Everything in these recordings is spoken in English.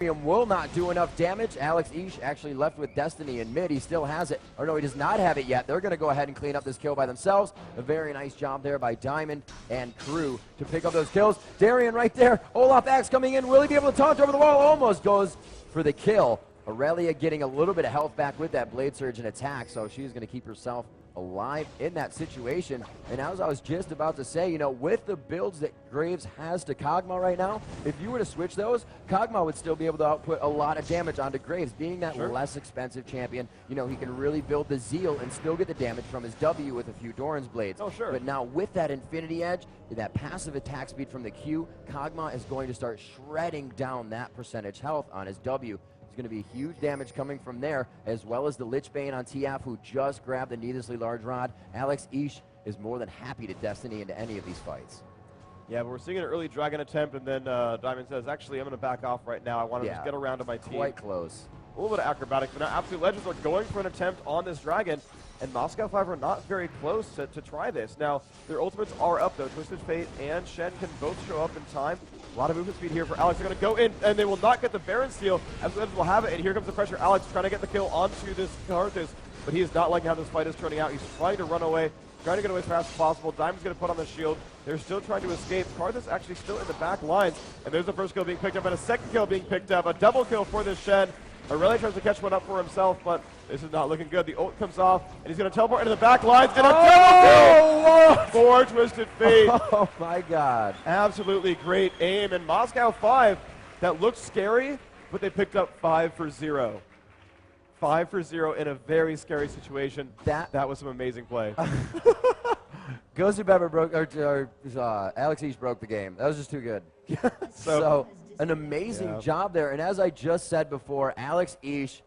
Will not do enough damage. Alex Ish actually left with Destiny in mid. He still has it. Or no, he does not have it yet. They're going to go ahead and clean up this kill by themselves. A very nice job there by Diamond and crew to pick up those kills. Darian right there. Olaf Axe coming in. Will he be able to taunt over the wall? Almost goes for the kill. Aurelia getting a little bit of health back with that Blade Surge and attack, so she's going to keep herself alive in that situation. And as I was just about to say, you know, with the builds that Graves has to Kog'Maw right now, if you were to switch those, Kog'Maw would still be able to output a lot of damage onto Graves. Being that less expensive champion, you know, he can really build the Zeal and still get the damage from his W with a few Doran's Blades. But now with that Infinity Edge, that passive attack speed from the Q, Kog'Maw is going to start shredding down that percentage health on his W. Going to be huge damage coming from there, as well as the Lich Bane on TF, who just grabbed the needlessly large rod. Alex Ish is more than happy to Destiny into any of these fights. Yeah, but we're seeing an early Dragon attempt, and then Diamond says, actually, I'm going to back off right now. I want to just get around to my team. Quite close. A little bit of acrobatics, but now Absolute Legends are going for an attempt on this Dragon, and Moscow 5 are not very close to try this. Now, their ultimates are up, though. Twisted Fate and Shen can both show up in time. A lot of movement speed here for Alex. They're going to go in, and they will not get the Baron steal. Absolute Legends will have it, and here comes the pressure. Alex trying to get the kill onto this Karthus, but he is not liking how this fight is turning out. He's trying to run away, trying to get away as fast as possible. Diamond's going to put on the shield. They're still trying to escape. Karthus actually still in the back lines, and there's the first kill being picked up, and a second kill being picked up. A double kill for this Shen. Aurelia tries to catch one up for himself, but this is not looking good. The ult comes off, and he's going to teleport into the back lines, and a double kill for Twisted Fate. Oh, my God. Absolutely great aim. And Moscow 5, that looked scary, but they picked up 5 for 0. 5 for 0 in a very scary situation. That was some amazing play. Gozu Beber broke, Alex Ish broke the game. That was just too good. So an amazing job there. And as I just said before, Alex Ish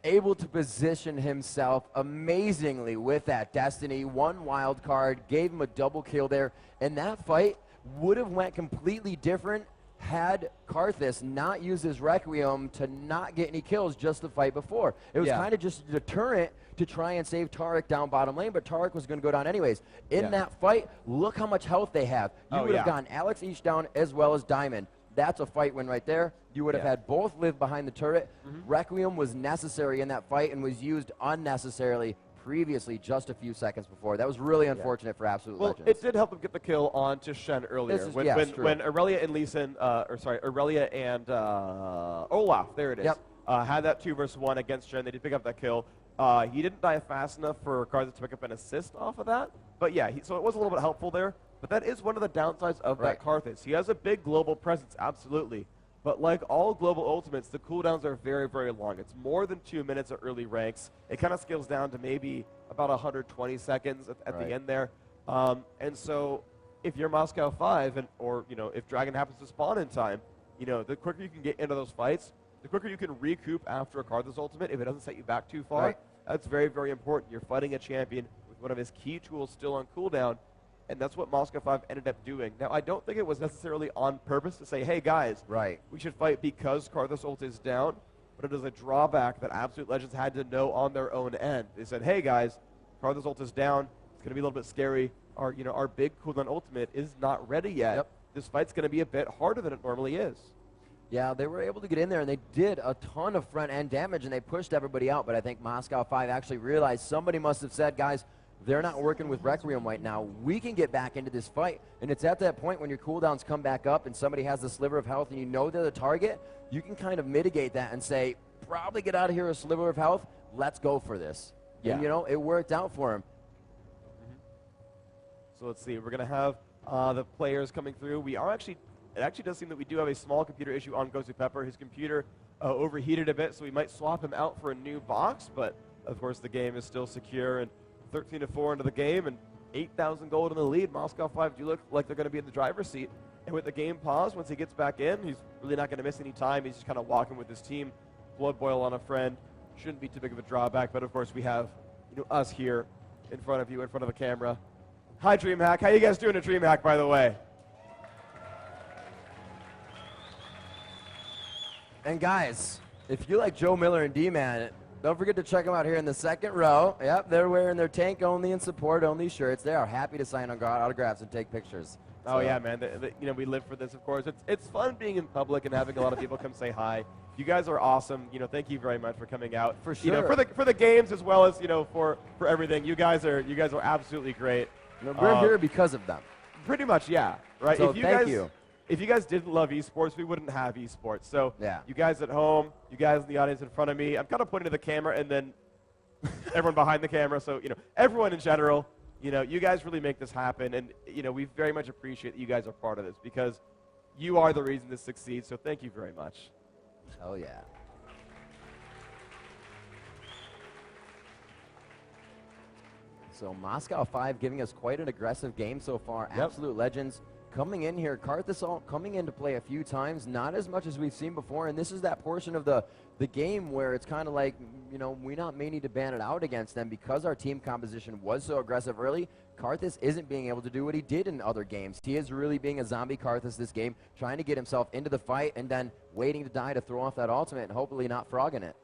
able to position himself amazingly with that Destiny. One wild card, gave him a double kill there. And that fight would have went completely different had Karthus not used his Requiem to not get any kills just the fight before. It was kind of just a deterrent to try and save Taric down bottom lane, but Taric was going to go down anyways. In that fight, look how much health they have. You would have gotten Alex Ish down as well as Diamond. That's a fight win right there. You would have had both live behind the turret. Requiem was necessary in that fight and was used unnecessarily previously just a few seconds before. That was really unfortunate for Absolute Legends. It did help them get the kill on to Shen earlier. When Aurelia and Lee Sin, Aurelia and Olaf, there it is, had that 2 versus 1 against Shen. They did pick up that kill. He didn't die fast enough for Karthus to pick up an assist off of that. But yeah, so it was a little bit helpful there. But that is one of the downsides of that Karthus. He has a big global presence, absolutely. But like all global ultimates, the cooldowns are very, very long. It's more than 2 minutes at early ranks. It kind of scales down to maybe about 120 seconds at the end there. And so if you're Moscow 5, or if Dragon happens to spawn in time, the quicker you can get into those fights, the quicker you can recoup after a Karthus ultimate if it doesn't set you back too far. That's very, very important. You're fighting a champion with one of his key tools still on cooldown. And that's what Moscow 5 ended up doing. Now, I don't think it was necessarily on purpose to say, hey, guys, we should fight because Karthus ult is down, but it is a drawback that Absolute Legends had to know on their own end. They said, hey, guys, Karthus ult is down. It's going to be a little bit scary. Our big cooldown ultimate is not ready yet. This fight's going to be a bit harder than it normally is. Yeah, they were able to get in there, and they did a ton of front-end damage, and they pushed everybody out. But I think Moscow 5 actually realized somebody must have said, guys, they're not working with Requiem right now. We can get back into this fight. And it's at that point when your cooldowns come back up and somebody has the sliver of health and you know they're the target, you can kind of mitigate that and say, probably get out of here a sliver of health. Let's go for this. And, it worked out for him. So let's see. We're going to have the players coming through. It actually does seem that we do have a small computer issue on Gozu Pepper. His computer overheated a bit, so we might swap him out for a new box. But, of course, the game is still secure. And 13-4 into the game and 8,000 gold in the lead. Moscow 5 do look like they're going to be in the driver's seat. And with the game paused, once he gets back in, he's really not going to miss any time. He's just kind of walking with his team. Blood boil on a friend. Shouldn't be too big of a drawback. But, of course, we have us here in front of you, in front of a camera. Hi, Dreamhack. How you guys doing at Dreamhack, by the way? And, guys, if you like Joe Miller and D-Man, don't forget to check them out here in the second row. Yep, they're wearing their tank only and support only shirts. They are happy to sign autographs and take pictures Oh, yeah, man. You know, we live for this, of course. It's fun being in public and having a lot of people come say hi. You guys are awesome. You know, thank you very much for coming out. For sure. You know, for the games as well as, you know, for everything. You guys are absolutely great. We're here because of them. Pretty much, yeah. Right. So thank you. If you guys didn't love esports, we wouldn't have esports. So yeah. You guys at home, you guys in the audience in front of me, I'm kind of pointing to the camera and then everyone behind the camera. So, you know, everyone in general, you know, you guys really make this happen. And, you know, we very much appreciate that you guys are part of this because you are the reason this succeeds. So thank you very much. Oh, yeah. So Moscow 5 giving us quite an aggressive game so far. Yep. Absolute legends coming in here. Karthus coming in to play a few times, not as much as we've seen before. And this is that portion of the game where it's kind of like, you know, we may need to ban it out against them because our team composition was so aggressive early. Karthus isn't being able to do what he did in other games. He is really being a zombie Karthus this game, trying to get himself into the fight and then waiting to die to throw off that ultimate and hopefully not frogging it.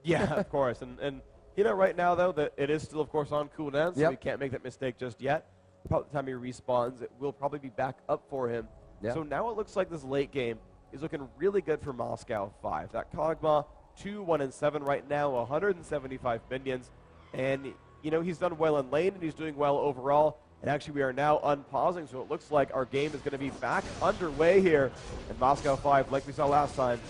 Yeah, of course. And you know, right now, though, that it is still, of course, on cooldown, so we can't make that mistake just yet. By the time he respawns, it will probably be back up for him. Yep. So now it looks like this late game is looking really good for Moscow 5. That Kog'Maw, 2-1-7 right now, 175 minions. And, you know, he's done well in lane, and he's doing well overall. And actually, we are now unpausing, so it looks like our game is going to be back underway here. And Moscow 5, like we saw last time,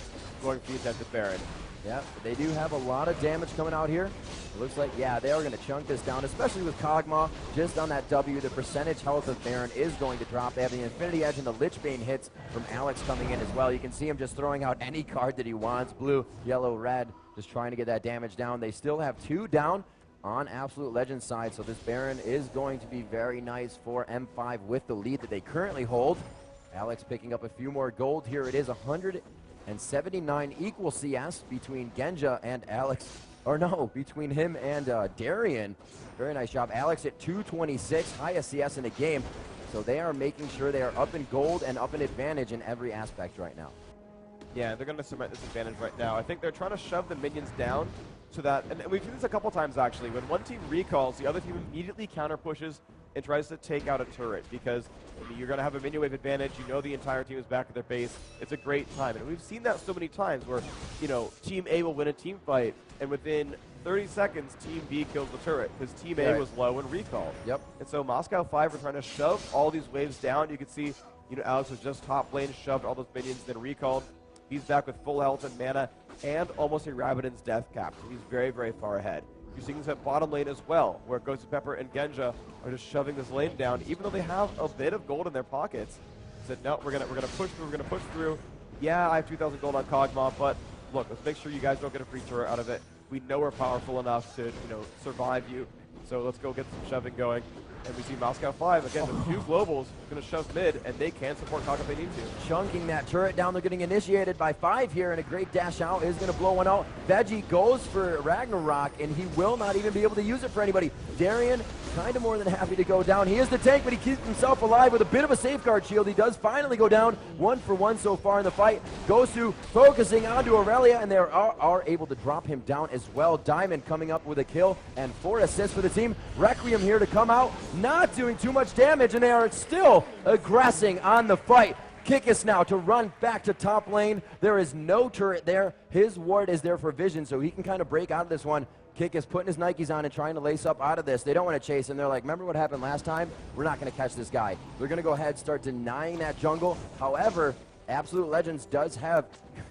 going for the attempted Baron. Yeah, they do have a lot of damage coming out here. It looks like, yeah, they are going to chunk this down, especially with Kog'Maw just on that W. The percentage health of Baron is going to drop. They have the Infinity Edge and the Lich Bane hits from Alex coming in as well. You can see him just throwing out any card that he wants, blue, yellow, red, just trying to get that damage down. They still have 2 down on Absolute Legends side, so this Baron is going to be very nice for M5 with the lead that they currently hold. Alex picking up a few more gold here. It is 179 equal CS between Genja and Alex, or no, between him and Darian. Very nice job. Alex at 226, highest CS in the game. So they are making sure they are up in gold and up in advantage in every aspect right now. Yeah, they're going to cement this advantage right now. I think they're trying to shove the minions down so that, and we've seen this a couple times actually, when one team recalls, the other team immediately counter pushes and tries to take out a turret because you're going to have a minion wave advantage. You know the entire team is back at their base. It's a great time. And we've seen that so many times where, you know, Team A will win a team fight, and within 30 seconds, Team B kills the turret because Team A was low and recalled. Yep. And so Moscow 5 are trying to shove all these waves down. You can see, you know, Alex was just top lane, shoved all those minions, then recalled. He's back with full health and mana and almost a Rabbidan's death cap. So he's very, very far ahead. You're seeing this at bottom lane as well, where Ghost of Pepper and Genja are just shoving this lane down, even though they have a bit of gold in their pockets. Said, no, we're gonna push through, we're gonna push through. Yeah, I have 2,000 gold on Kog'Maw, but look, let's make sure you guys don't get a free turret out of it. We know we're powerful enough to, you know, survive you. So let's go get some shoving going. And we see Moscow 5, again, with 2 globals, going to shove mid, and they can support Kog if they need to. Chunking that turret down. They're getting initiated by 5 here, and a great dash out is going to blow one out. Veggie goes for Ragnarok, and he will not even be able to use it for anybody. Darian, kind of more than happy to go down. He is the tank, but he keeps himself alive with a bit of a safeguard shield. He does finally go down, 1 for 1 so far in the fight. Gosu focusing onto Aurelia, and they are able to drop him down as well. Diamond coming up with a kill and 4 assists for the team. Requiem here to come out, not doing too much damage, and they are still aggressing on the fight. Kikis now to run back to top lane. There is no turret there. His ward is there for vision, so he can kind of break out of this one. Kikis putting his Nikes on and trying to lace up out of this. They don't want to chase him. They're like, remember what happened last time? We're not going to catch this guy. They're going to go ahead and start denying that jungle. However, Absolute Legends does have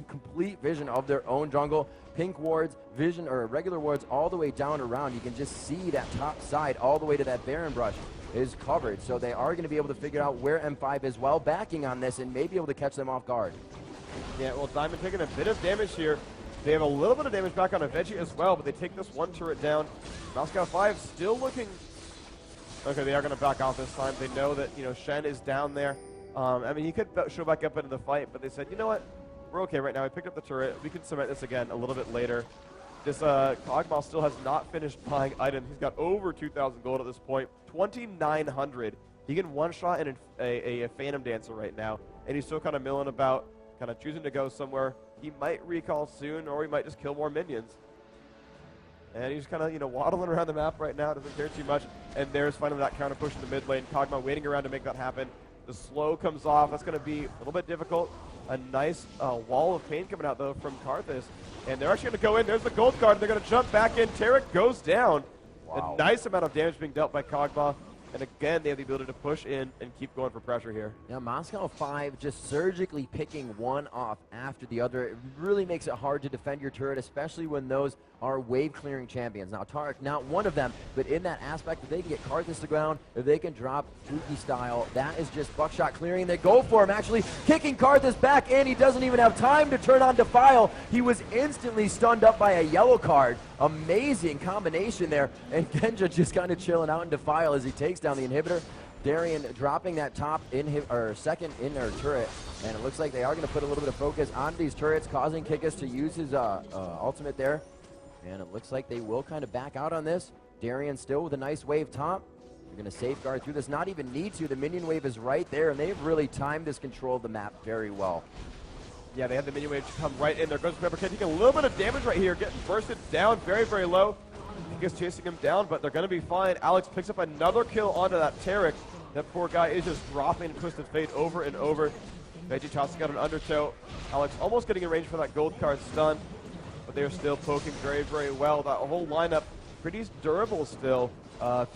complete vision of their own jungle. Pink wards, vision, or regular wards all the way down around. You can just see that top side all the way to that Baron brush is covered. So they are going to be able to figure out where M5 is well backing on this and may be able to catch them off guard. Yeah, well, Diamond taking a bit of damage here. They have a little bit of damage back on a Veggie as well, but they take this one turret down. Moscow 5 still looking... Okay, they are going to back off this time. They know that, you know, Shen is down there. I mean, he could show back up into the fight, but they said, you know what? We're okay right now. We picked up the turret. We can cement this again a little bit later. This Kog'Maw still has not finished buying items. He's got over 2,000 gold at this point, 2,900. He can one-shot in a Phantom Dancer right now, and he's still kind of milling about, kind of choosing to go somewhere. He might recall soon, or he might just kill more minions. And he's kind of, you know, waddling around the map right now, doesn't care too much. And there's finally that counter push in the mid lane. Kog'Maw waiting around to make that happen. The slow comes off. That's going to be a little bit difficult. A nice wall of pain coming out, though, from Karthus. And they're actually going to go in. There's the gold card. They're going to jump back in. Tarek goes down. Wow. A nice amount of damage being dealt by Kog'Maw. And again, they have the ability to push in and keep going for pressure here. Yeah, Moscow 5 just surgically picking one off after the other. It really makes it hard to defend your turret, especially when those are wave-clearing champions. Now, Tarek, not one of them, but in that aspect, if they can get Karthus to the ground, if they can drop Fuki style, that is just buckshot clearing. They go for him, actually kicking Karthus back in. He doesn't even have time to turn on Defile. He was instantly stunned up by a yellow card. Amazing combination there. And Genja just kind of chilling out in Defile as he takes down the inhibitor. Darian dropping that top second inner turret, and it looks like they are going to put a little bit of focus on these turrets, causing Kikis to use his ultimate there. And it looks like they will kind of back out on this. Darian still with a nice wave top. They're going to safeguard through this, not even need to. The minion wave is right there, and they've really timed this control of the map very well. Yeah, they have the minion wave come right in there. Goes Pepper Kid taking a little bit of damage right here, getting bursted down very, very low. Kikis chasing him down, but they're going to be fine. Alex picks up another kill onto that Tarek. That poor guy is just dropping Twisted Fate over and over. Veggie tossing out an undertow. Alex almost getting in range for that gold card stun, but they're still poking very, very well. That whole lineup pretty durable still.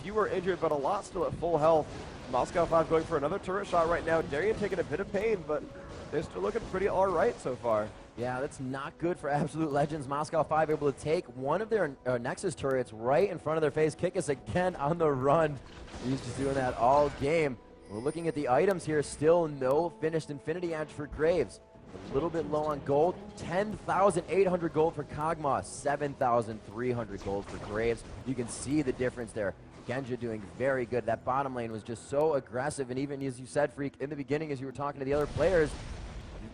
Fewer injured, but a lot still at full health. Moscow 5 going for another turret shot right now. Darian taking a bit of pain, but they're still looking pretty all right so far. Yeah, that's not good for Absolute Legends. Moscow 5 able to take one of their Nexus turrets right in front of their face. Kikis again on the run. He's just doing that all game. We're looking at the items here. Still no finished Infinity Edge for Graves. A little bit low on gold. 10,800 gold for Kog'Maw. 7,300 gold for Graves. You can see the difference there. Genja doing very good. That bottom lane was just so aggressive. And even as you said, Freak, in the beginning as you were talking to the other players,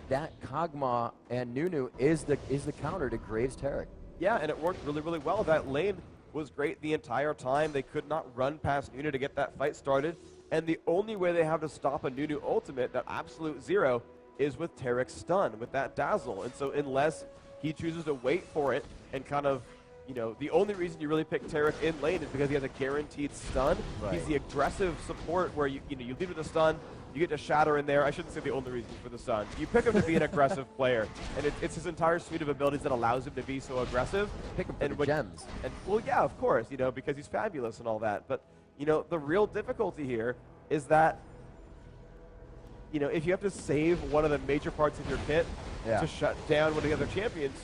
that Kog'Maw and Nunu is the counter to Graves Tarek. Yeah, and it worked really, really well. That lane was great the entire time. They could not run past Nunu to get that fight started. And the only way they have to stop a Nunu ultimate, that absolute zero, is with Tarek's stun, with that dazzle. And so unless he chooses to wait for it and kind of, you know, the only reason you really pick Tarek in lane is because he has a guaranteed stun. Right. He's the aggressive support where you lead with a stun, you get to shatter in there. I shouldn't say the only reason for the stun. You pick him to be an aggressive player, and it's his entire suite of abilities that allows him to be so aggressive. Pick him for the gems. And well, yeah, of course, you know, because he's fabulous and all that. But you know, the real difficulty here is that, you know, if you have to save one of the major parts of your kit to shut down one of the other champions,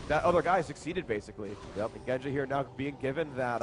that other guy succeeded basically. Yep. And Genja here now being given that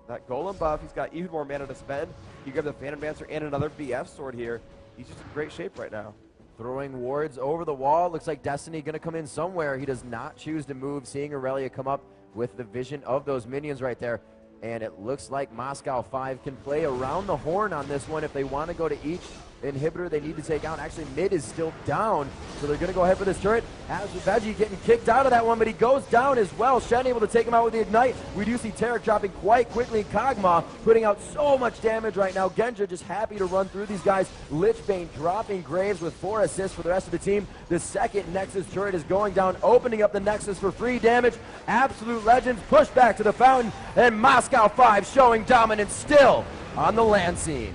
that golem buff. He's got even more mana to spend. You get the Phantom Dancer and another BF sword here. He's just in great shape right now. Throwing wards over the wall. Looks like Destiny going to come in somewhere. He does not choose to move. Seeing Aurelia come up with the vision of those minions right there. And it looks like Moscow 5 can play around the horn on this one if they want to go to each inhibitor they need to take out. Actually, mid is still down, so they're going to go ahead for this turret. As Veggie getting kicked out of that one, but he goes down as well. Shen able to take him out with the Ignite. We do see Tarek dropping quite quickly. Kog'Maw putting out so much damage right now. Genja just happy to run through these guys. Lichbane dropping Graves with 4 assists for the rest of the team. The second Nexus turret is going down, opening up the Nexus for free damage. Absolute Legends push back to the fountain, and Moscow 5 showing dominance still on the land scene.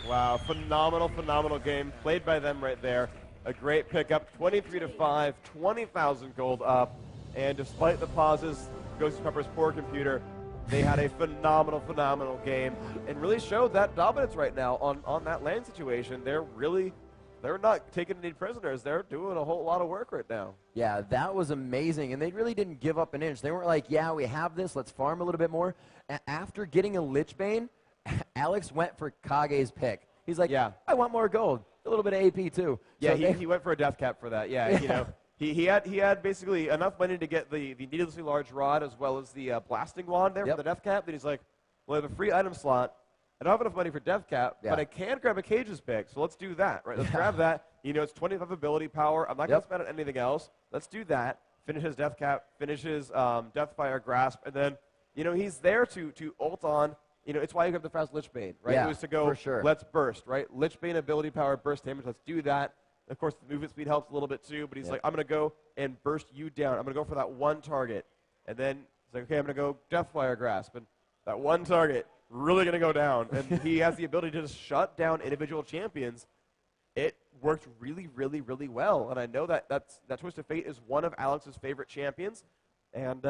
Wow, phenomenal, phenomenal game played by them right there. A great pickup, 23-5, 20,000 gold up, and despite the pauses, Ghost Pepper's poor computer, they had a phenomenal, phenomenal game, and really showed that dominance right now on that lane situation. They're not taking any prisoners. They're doing a whole lot of work right now. Yeah, that was amazing, and they really didn't give up an inch. They weren't like, yeah, we have this, let's farm a little bit more. After getting a Lichbane, Alex went for Kage's pick. He's like, yeah, I want more gold, a little bit of AP too. Yeah, so he went for a death cap for that. Yeah, you know, he had basically enough money to get the needlessly large rod as well as the blasting wand there for the death cap. Then he's like, well, I have a free item slot. I don't have enough money for death cap, but I can grab a Cage's pick, so let's do that. Right? Let's grab that. You know, it's 25 ability power. I'm not going to spend on anything else. Let's do that. Finish his death cap. Finish his Deathfire grasp, and then you know he's there to ult on. You know, it's why you have the fast Lichbane, right? Yeah, it was to go, let's burst, right? Lichbane ability power, burst damage, let's do that. Of course, the movement speed helps a little bit too, but he's like, I'm going to go and burst you down. I'm going to go for that one target. And then he's like, okay, I'm going to go Deathfire grasp, and that one target. really going to go down. And he has the ability to just shut down individual champions. It worked really, really, really well. And I know that Twisted Fate is one of Alex's favorite champions. And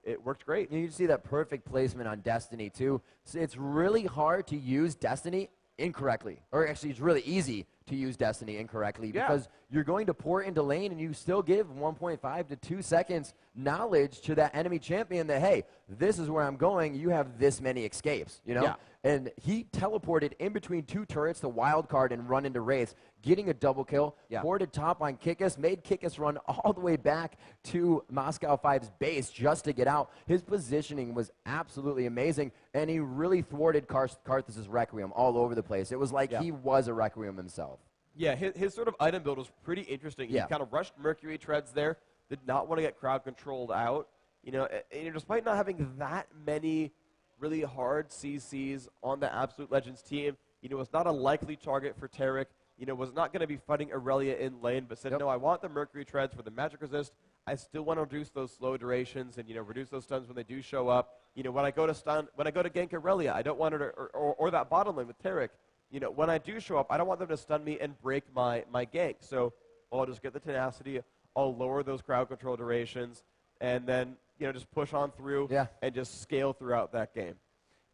it worked great. You see that perfect placement on Destiny, too. So it's really hard to use Destiny incorrectly. Or actually, it's really easy to use Destiny incorrectly because you're going to port into lane and you still give 1.5 to 2 seconds knowledge to that enemy champion that, hey, this is where I'm going. You have this many escapes, you know? Yeah. And he teleported in between 2 turrets to wild card and run into Wraiths, getting a double kill, ported top on Kickus, made Kickus run all the way back to Moscow 5's base just to get out. His positioning was absolutely amazing, and he really thwarted Karthus' Requiem all over the place. It was like he was a Requiem himself. Yeah, his sort of item build was pretty interesting. He kind of rushed Mercury Treads there, did not want to get crowd controlled out. You know, and despite not having that many really hard CCs on the Absolute Legends team, you know, was not a likely target for Tarek. You know, was not going to be fighting Aurelia in lane, but said, no, I want the Mercury Treads for the magic resist. I still want to reduce those slow durations and, you know, reduce those stuns when they do show up. You know, when I go to gank Aurelia, I don't want it, or that bottom lane with Tarek. You know, when I do show up, I don't want them to stun me and break my gank. So I'll just get the tenacity. I'll lower those crowd control durations, and then, you know, just push on through and just scale throughout that game.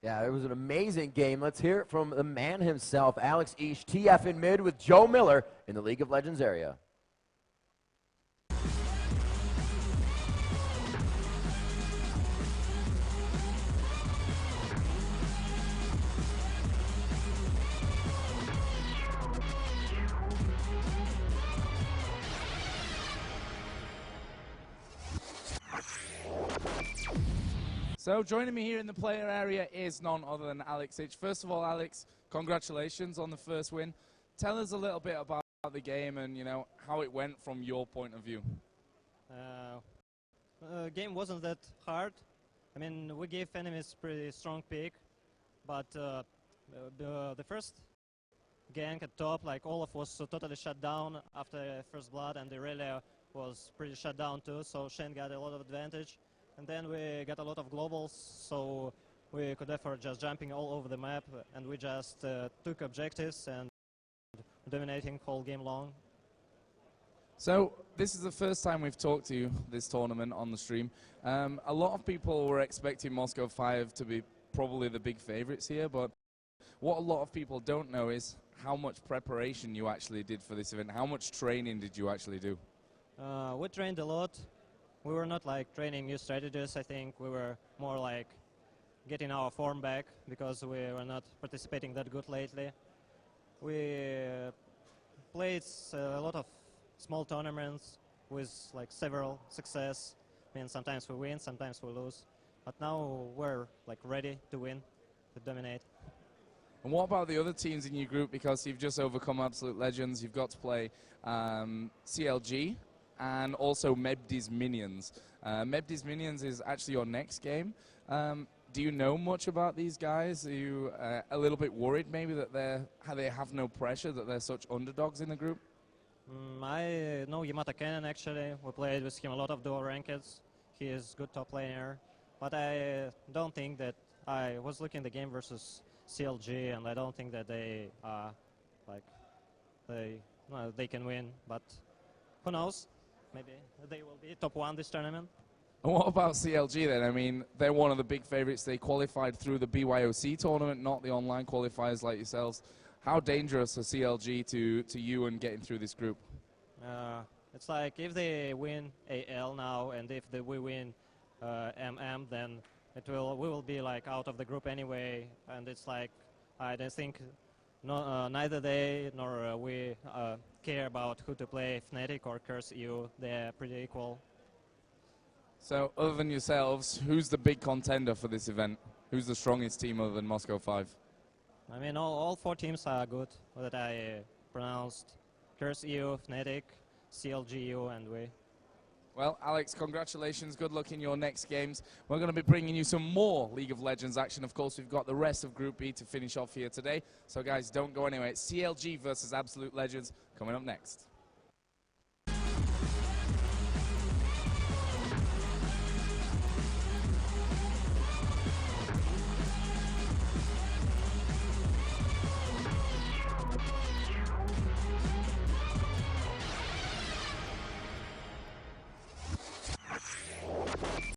Yeah, it was an amazing game. Let's hear it from the man himself, Alex Ish, TF in mid with Joe Miller in the League of Legends area. So joining me here in the player area is none other than Alex Ish. First of all, Alex, congratulations on the first win. Tell us a little bit about the game and, you know, how it went from your point of view. Game wasn't that hard. I mean, we gave enemies pretty strong pick, but the first gank at top, like Olaf was totally shut down after first blood, and Aurelia was pretty shut down too, so Shen got a lot of advantage. And then we got a lot of globals, so we could therefore just jumping all over the map, and we just took objectives and dominating whole game long. So this is the first time we've talked to you this tournament on the stream. A lot of people were expecting Moscow 5 to be probably the big favorites here, but what a lot of people don't know is how much preparation you actually did for this event. How much training did you actually do? We trained a lot. We were not like training new strategies. I think we were more like getting our form back because we were not participating that good lately. We played a lot of small tournaments with like several success. I mean, sometimes we win, sometimes we lose. But now we're like ready to win, to dominate. And what about the other teams in your group? Because you've just overcome Absolute Legends, you've got to play CLG. And also Mebdi's Minions. Mebdi's Minions is actually your next game. Do you know much about these guys? Are you a little bit worried maybe that they have no pressure, that they're such underdogs in the group? I know Yamata Cannon actually. We played with him a lot of dual rankeds. He is good top laner. But I don't think that I was looking at the game versus CLG, and I don't think that they they can win. But who knows? Maybe they will be top 1 this tournament. And what about CLG then? I mean, they're one of the big favorites. They qualified through the BYOC tournament, not the online qualifiers like yourselves. How dangerous are CLG to you and getting through this group? It's like if they win AL now, and if we win MM, then we will be like out of the group anyway. And it's like I don't think neither they nor we care about who to play, Fnatic or Curse EU. They're pretty equal. So, other than yourselves, who's the big contender for this event? Who's the strongest team other than Moscow 5? I mean, all 4 teams are good that I pronounced. Curse EU, Fnatic, CLGU, and we. Well, Alex, congratulations. Good luck in your next games. We're going to be bringing you some more League of Legends action. Of course, we've got the rest of Group B to finish off here today. So, guys, don't go anywhere. It's CLG versus Absolute Legends coming up next.